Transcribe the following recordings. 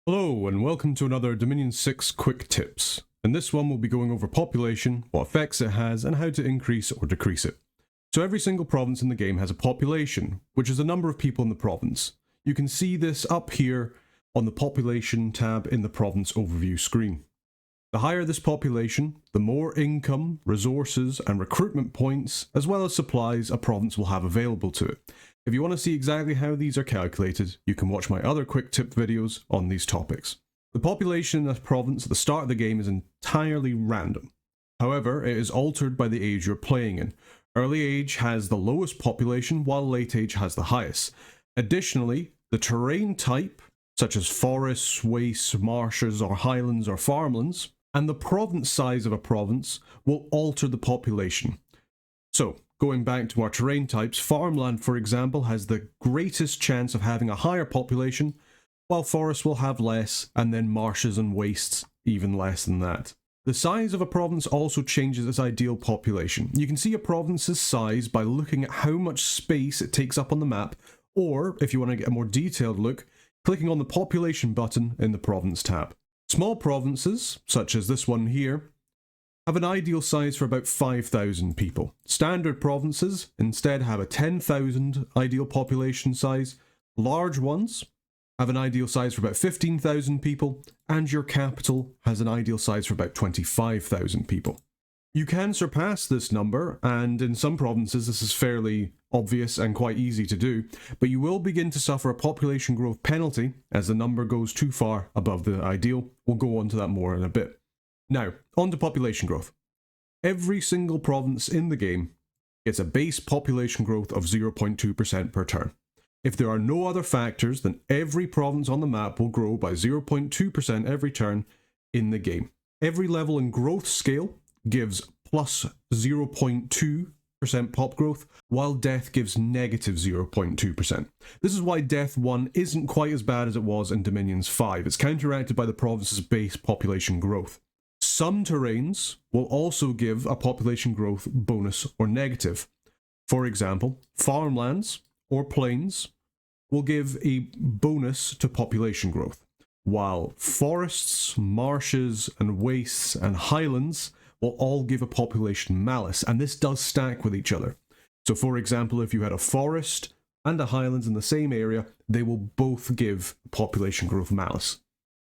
Hello and welcome to another Dominion 6 Quick Tips. In this one we'll be going over population, what effects it has, and how to increase or decrease it. So every single province in the game has a population, which is the number of people in the province. You can see this up here on the population tab in the province overview screen. The higher this population, the more income, resources, and recruitment points, as well as supplies a province will have available to it. If you want to see exactly how these are calculated, you can watch my other quick tip videos on these topics. The population in a province at the start of the game is entirely random. However, it is altered by the age you're playing in. Early age has the lowest population, while late age has the highest. Additionally, the terrain type, such as forests, wastes, marshes, or highlands or farmlands, and the province size of a province will alter the population. So, going back to our terrain types, farmland, for example, has the greatest chance of having a higher population, while forests will have less, and then marshes and wastes even less than that. The size of a province also changes its ideal population. You can see a province's size by looking at how much space it takes up on the map, or, if you want to get a more detailed look, clicking on the population button in the province tab. Small provinces, such as this one here, have an ideal size for about 5,000 people. Standard provinces instead have a 10,000 ideal population size. Large ones have an ideal size for about 15,000 people, and your capital has an ideal size for about 25,000 people. You can surpass this number, and in some provinces this is fairly obvious and quite easy to do, but you will begin to suffer a population growth penalty as the number goes too far above the ideal. We'll go on to that more in a bit. Now, on to population growth. Every single province in the game gets a base population growth of 0.2% per turn. If there are no other factors, then every province on the map will grow by 0.2% every turn in the game. Every level in growth scale gives plus 0.2% pop growth, while death gives negative 0.2%. This is why Death 1 isn't quite as bad as it was in Dominions 5. It's counteracted by the province's base population growth. Some terrains will also give a population growth bonus or negative. For example, farmlands or plains will give a bonus to population growth, while forests, marshes, and wastes and highlands will all give a population malus, and this does stack with each other. So for example, if you had a forest and a highlands in the same area, they will both give population growth malus.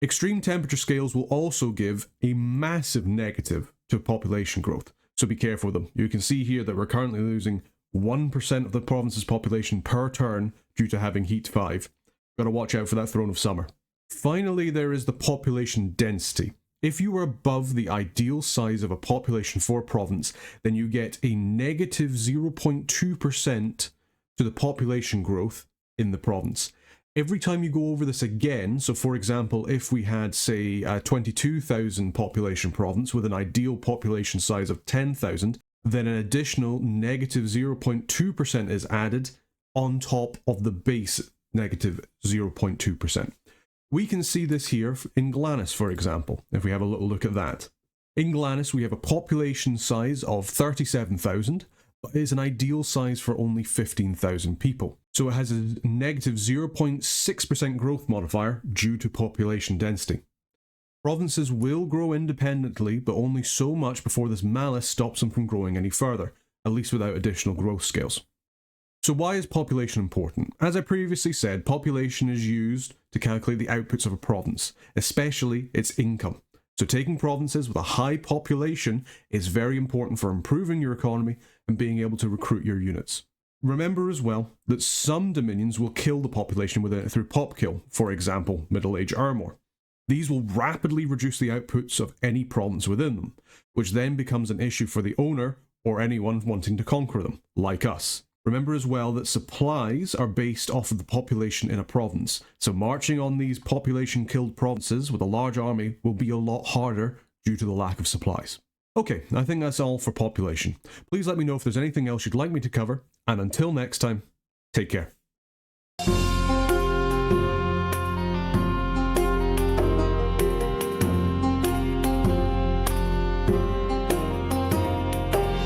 Extreme temperature scales will also give a massive negative to population growth, so be careful with them. You can see here that we're currently losing 1% of the province's population per turn due to having Heat 5. Gotta watch out for that Throne of Summer. Finally, there is the population density. If you are above the ideal size of a population for a province, then you get a negative 0.2% to the population growth in the province. Every time you go over this again, so for example, if we had, say, a 22,000 population province with an ideal population size of 10,000, then an additional negative 0.2% is added on top of the base negative 0.2%. We can see this here in Glanis, for example, if we have a little look at that. In Glanis, we have a population size of 37,000, but it's an ideal size for only 15,000 people. So it has a negative 0.6% growth modifier due to population density. Provinces will grow independently, but only so much before this malus stops them from growing any further, at least without additional growth scales. So why is population important? As I previously said, population is used to calculate the outputs of a province, especially its income. So taking provinces with a high population is very important for improving your economy and being able to recruit your units. Remember as well that some dominions will kill the population within it through pop kill, for example, Middle Age Armor. These will rapidly reduce the outputs of any province within them, which then becomes an issue for the owner or anyone wanting to conquer them, like us. Remember as well that supplies are based off of the population in a province, so marching on these population-killed provinces with a large army will be a lot harder due to the lack of supplies. Okay, I think that's all for population. Please let me know if there's anything else you'd like me to cover, and until next time, take care.